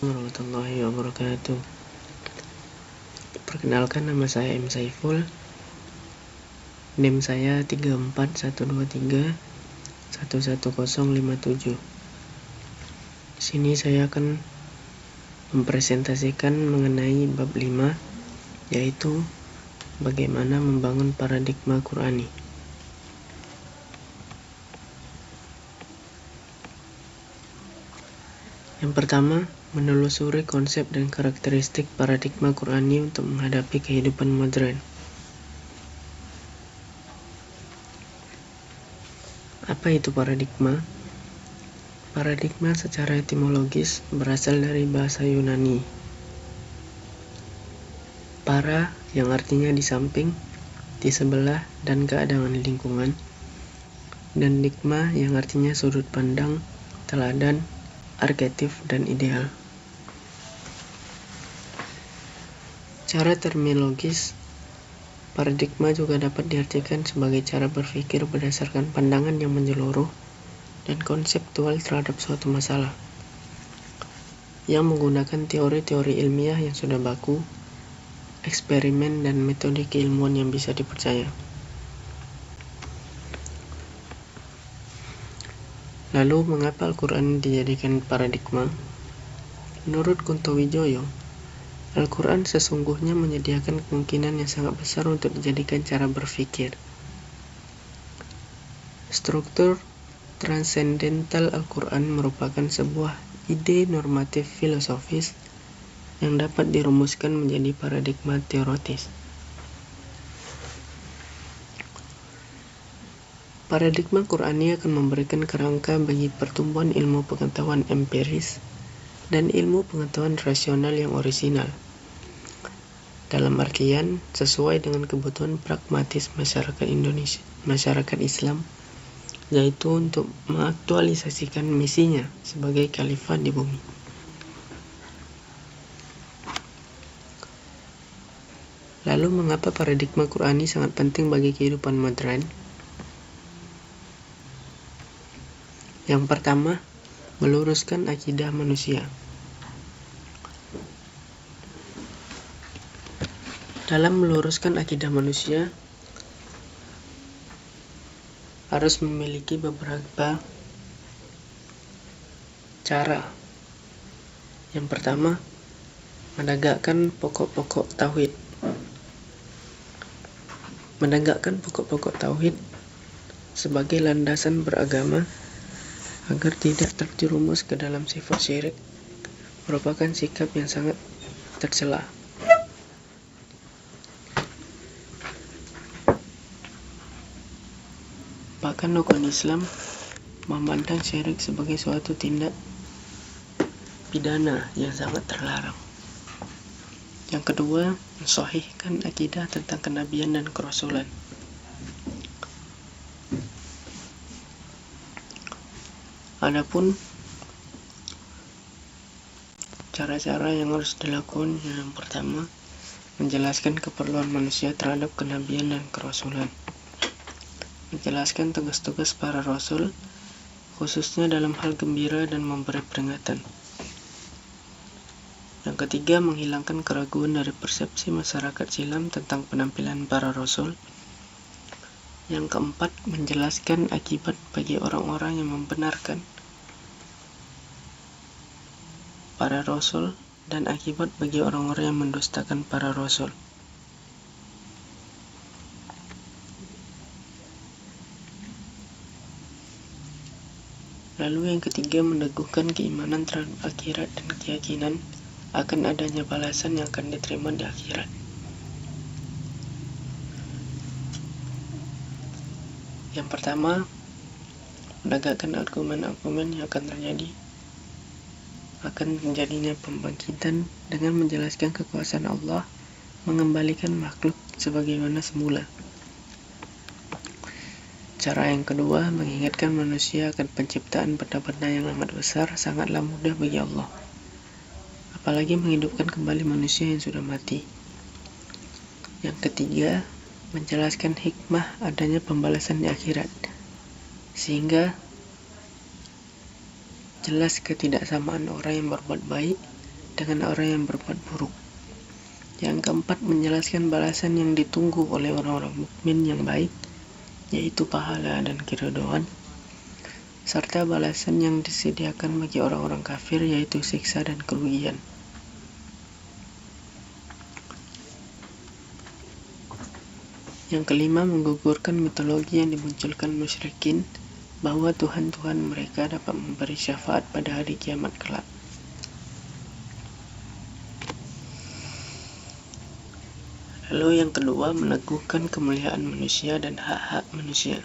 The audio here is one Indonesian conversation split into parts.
Warahmatullahi wabarakatuh. Perkenalkan, nama saya M. Saiful. NIM saya 34123110057. Di sini saya akan mempresentasikan mengenai bab 5, yaitu bagaimana membangun paradigma Qur'ani. Yang pertama, menelusuri konsep dan karakteristik paradigma Qur'ani untuk menghadapi kehidupan modern. Apa itu paradigma? Paradigma secara etimologis berasal dari bahasa Yunani. Para yang artinya di samping, di sebelah, dan keadaan lingkungan. Dan digma yang artinya sudut pandang, teladan, arketip, dan ideal. Cara terminologis, paradigma juga dapat diartikan sebagai cara berpikir berdasarkan pandangan yang menyeluruh dan konseptual terhadap suatu masalah, yang menggunakan teori-teori ilmiah yang sudah baku, eksperimen, dan metode keilmuan yang bisa dipercaya. Lalu, mengapa Al-Quran dijadikan paradigma? Menurut Kunto Wijoyo, Al-Quran sesungguhnya menyediakan kemungkinan yang sangat besar untuk dijadikan cara berpikir. Struktur transendental Al-Quran merupakan sebuah ide normatif filosofis yang dapat dirumuskan menjadi paradigma teoritis. Paradigma Qur'ani akan memberikan kerangka bagi pertumbuhan ilmu pengetahuan empiris dan ilmu pengetahuan rasional yang orisinal, dalam artian sesuai dengan kebutuhan pragmatis masyarakat Islam, yaitu untuk mengaktualisasikan misinya sebagai khalifah di bumi. Lalu, mengapa paradigma Qur'ani sangat penting bagi kehidupan modern? Yang pertama, meluruskan akidah manusia. Dalam meluruskan akidah manusia, harus memiliki beberapa cara. Yang pertama, menegakkan pokok-pokok tauhid. Menegakkan pokok-pokok tauhid sebagai landasan beragama agar tidak terjerumus ke dalam sifat syirik merupakan sikap yang sangat tercela. Bahkan hukum Islam memandang syirik sebagai suatu tindak pidana yang sangat terlarang. Yang kedua, mensahihkan akidah tentang kenabian dan kerasulan. Adapun cara-cara yang harus dilakukan, yang pertama, menjelaskan keperluan manusia terhadap kenabian dan kerasulan. Menjelaskan tugas-tugas para rasul, khususnya dalam hal gembira dan memberi peringatan. Yang ketiga, menghilangkan keraguan dari persepsi masyarakat silam tentang penampilan para rasul. Yang keempat, menjelaskan akibat bagi orang-orang yang membenarkan para rasul dan akibat bagi orang-orang yang mendustakan para rasul. Lalu yang ketiga, meneguhkan keimanan terhadap akhirat dan keyakinan akan adanya balasan yang akan diterima di akhirat. Yang pertama, menegakkan argumen-argumen yang akan terjadinya pembangkitan dengan menjelaskan kekuasaan Allah mengembalikan makhluk sebagaimana semula. Cara yang kedua, mengingatkan manusia akan penciptaan benda-benda yang amat besar sangatlah mudah bagi Allah, apalagi menghidupkan kembali manusia yang sudah mati. Yang ketiga, menjelaskan hikmah adanya pembalasan di akhirat, sehingga jelas ketidaksamaan orang yang berbuat baik dengan orang yang berbuat buruk. Yang keempat, menjelaskan balasan yang ditunggu oleh orang-orang mukmin yang baik, yaitu pahala dan keridhaan, serta balasan yang disediakan bagi orang-orang kafir, yaitu siksa dan kerugian. Yang kelima, menggugurkan mitologi yang dimunculkan musyrikin bahwa Tuhan-Tuhan mereka dapat memberi syafaat pada hari kiamat kelak. Lalu yang kedua, meneguhkan kemuliaan manusia dan hak-hak manusia.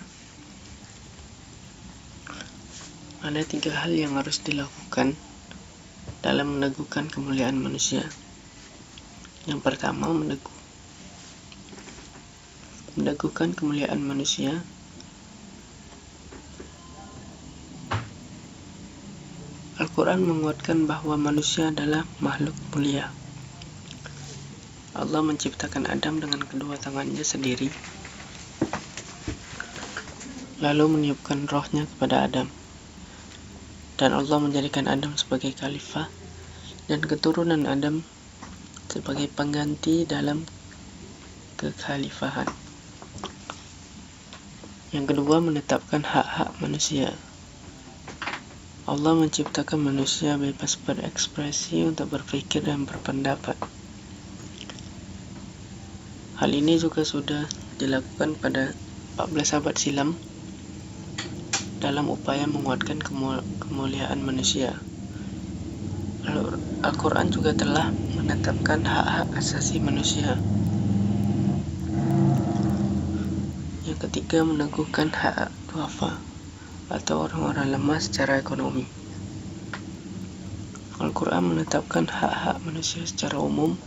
Ada 3 hal yang harus dilakukan dalam meneguhkan kemuliaan manusia. Yang pertama, meneguhkan kemuliaan manusia. Al-Quran menguatkan bahwa manusia adalah makhluk mulia. Allah menciptakan Adam dengan kedua tangannya sendiri, lalu meniupkan rohnya kepada Adam. Dan Allah menjadikan Adam sebagai khalifah dan keturunan Adam sebagai pengganti dalam kekhalifahan. Yang kedua, menetapkan hak-hak manusia. Allah menciptakan manusia bebas berekspresi untuk berpikir dan berpendapat. Hal ini juga sudah dilakukan pada 14 abad silam dalam upaya menguatkan kemuliaan manusia. Al-Quran juga telah menetapkan hak-hak asasi manusia. Yang ketiga, meneguhkan hak duafa atau orang-orang lemah secara ekonomi. Al-Quran menetapkan hak-hak manusia secara umum,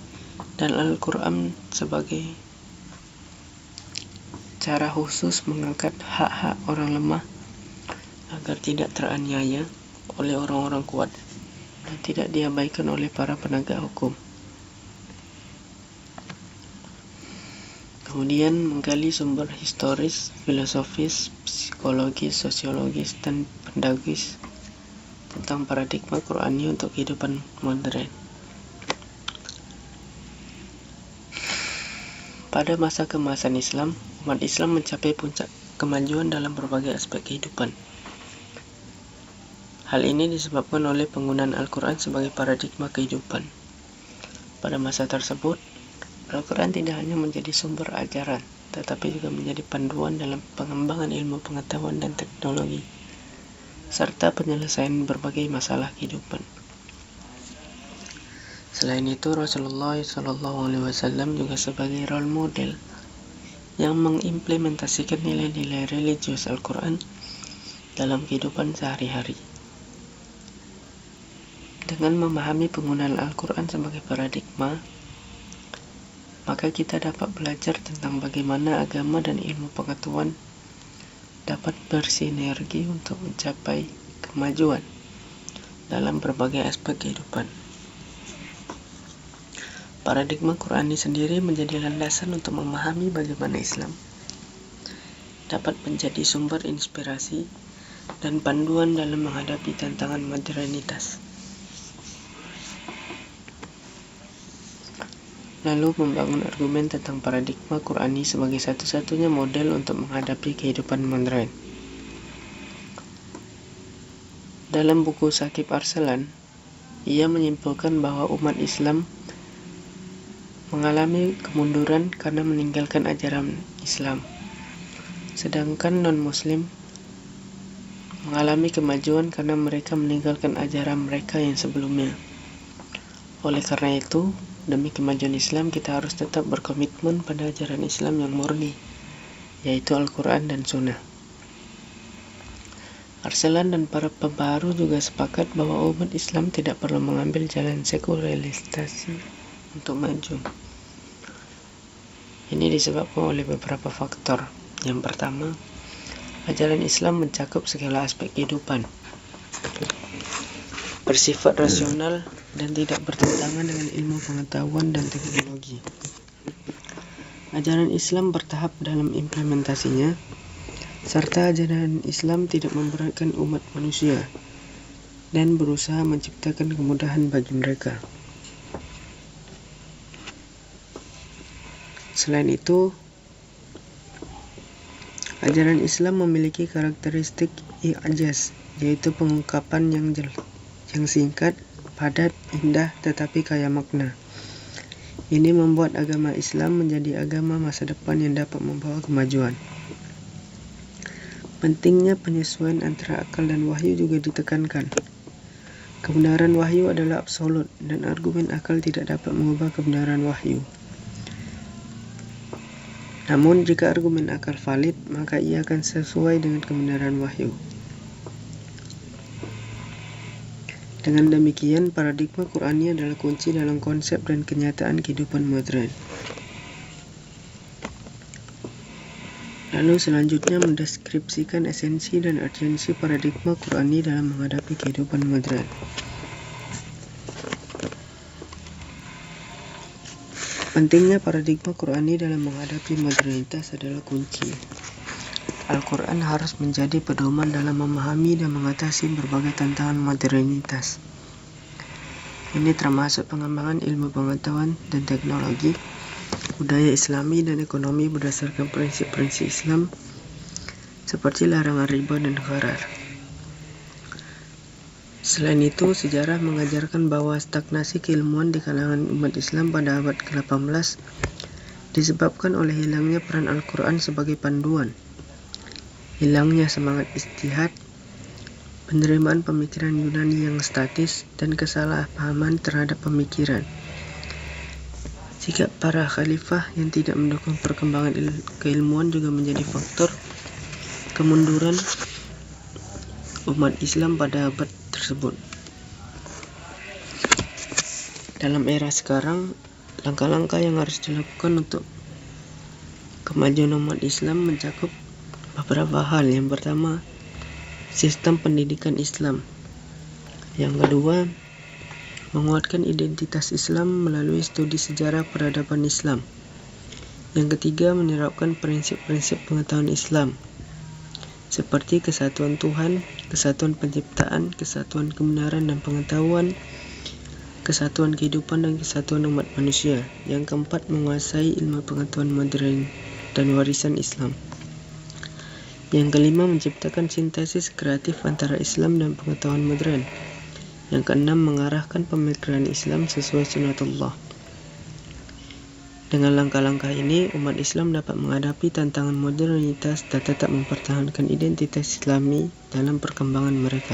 dan Al-Quran sebagai cara khusus mengangkat hak-hak orang lemah agar tidak teraniaya oleh orang-orang kuat dan tidak diabaikan oleh para penegak hukum. Kemudian menggali sumber historis, filosofis, psikologis, sosiologis, dan pedagogis tentang paradigma Qur'ani untuk kehidupan modern. Pada masa keemasan Islam, umat Islam mencapai puncak kemajuan dalam berbagai aspek kehidupan. Hal ini disebabkan oleh penggunaan Al-Quran sebagai paradigma kehidupan. Pada masa tersebut, Al-Quran tidak hanya menjadi sumber ajaran, tetapi juga menjadi panduan dalam pengembangan ilmu pengetahuan dan teknologi, serta penyelesaian berbagai masalah kehidupan. Selain itu, Rasulullah SAW juga sebagai role model yang mengimplementasikan nilai-nilai religius Al-Quran dalam kehidupan sehari-hari. Dengan memahami penggunaan Al-Quran sebagai paradigma, maka kita dapat belajar tentang bagaimana agama dan ilmu pengetahuan dapat bersinergi untuk mencapai kemajuan dalam berbagai aspek kehidupan. Paradigma Qur'ani sendiri menjadi landasan untuk memahami bagaimana Islam dapat menjadi sumber inspirasi dan panduan dalam menghadapi tantangan modernitas. Lalu membangun argumen tentang paradigma Qur'ani sebagai satu-satunya model untuk menghadapi kehidupan modern. Dalam buku Shakib Arsalan, ia menyimpulkan bahwa umat Islam mengalami kemunduran karena meninggalkan ajaran Islam, sedangkan non-Muslim mengalami kemajuan karena mereka meninggalkan ajaran mereka yang sebelumnya. Oleh karena itu, demi kemajuan Islam, kita harus tetap berkomitmen pada ajaran Islam yang murni, yaitu Al-Quran dan Sunnah. Arsalan dan para pembaharu juga sepakat bahwa umat Islam tidak perlu mengambil jalan sekularisasi untuk maju. Ini disebabkan oleh beberapa faktor. Yang pertama, ajaran Islam mencakup segala aspek kehidupan, bersifat rasional dan tidak bertentangan dengan ilmu pengetahuan dan teknologi. Ajaran Islam bertahap dalam implementasinya, serta ajaran Islam tidak memberatkan umat manusia dan berusaha menciptakan kemudahan bagi mereka. Selain itu, ajaran Islam memiliki karakteristik i'jaz, yaitu pengungkapan yang singkat, padat, indah, tetapi kaya makna. Ini membuat agama Islam menjadi agama masa depan yang dapat membawa kemajuan. Pentingnya penyesuaian antara akal dan wahyu juga ditekankan. Kebenaran wahyu adalah absolut, dan argumen akal tidak dapat mengubah kebenaran wahyu. Namun, jika argumen akal valid, maka ia akan sesuai dengan kebenaran wahyu. Dengan demikian, paradigma Qur'ani adalah kunci dalam konsep dan kenyataan kehidupan modern. Lalu selanjutnya mendeskripsikan esensi dan urgensi paradigma Qur'ani dalam menghadapi kehidupan modern. Pentingnya paradigma Qur'ani dalam menghadapi modernitas adalah kunci. Al-Quran harus menjadi pedoman dalam memahami dan mengatasi berbagai tantangan modernitas. Ini termasuk pengembangan ilmu pengetahuan dan teknologi, budaya Islami dan ekonomi berdasarkan prinsip-prinsip Islam seperti larangan riba dan gharar. Selain itu, sejarah mengajarkan bahwa stagnasi keilmuan di kalangan umat Islam pada abad ke-18 disebabkan oleh hilangnya peran Al-Quran sebagai panduan, hilangnya semangat ijtihad, penerimaan pemikiran Yunani yang statis, dan kesalahpahaman terhadap pemikiran. Sikap para khalifah yang tidak mendukung perkembangan keilmuan juga menjadi faktor kemunduran umat Islam pada abad tersebut. Dalam era sekarang, langkah-langkah yang harus dilakukan untuk kemajuan umat Islam mencakup beberapa hal. Yang pertama, sistem pendidikan Islam. Yang kedua, menguatkan identitas Islam melalui studi sejarah peradaban Islam. Yang ketiga, menerapkan prinsip-prinsip pengetahuan Islam seperti kesatuan Tuhan, kesatuan penciptaan, kesatuan kebenaran dan pengetahuan, kesatuan kehidupan, dan kesatuan umat manusia. Yang keempat, menguasai ilmu pengetahuan modern dan warisan Islam. Yang kelima, menciptakan sintesis kreatif antara Islam dan pengetahuan modern. Yang keenam, mengarahkan pemikiran Islam sesuai sunnatullah. Dengan langkah-langkah ini, umat Islam dapat menghadapi tantangan modernitas dan tetap mempertahankan identitas Islami dalam perkembangan mereka.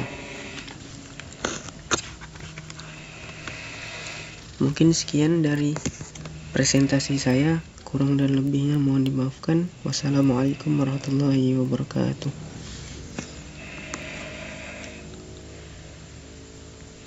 Mungkin sekian dari presentasi saya. Kurang dan lebihnya mohon dimaafkan. Wassalamualaikum warahmatullahi wabarakatuh.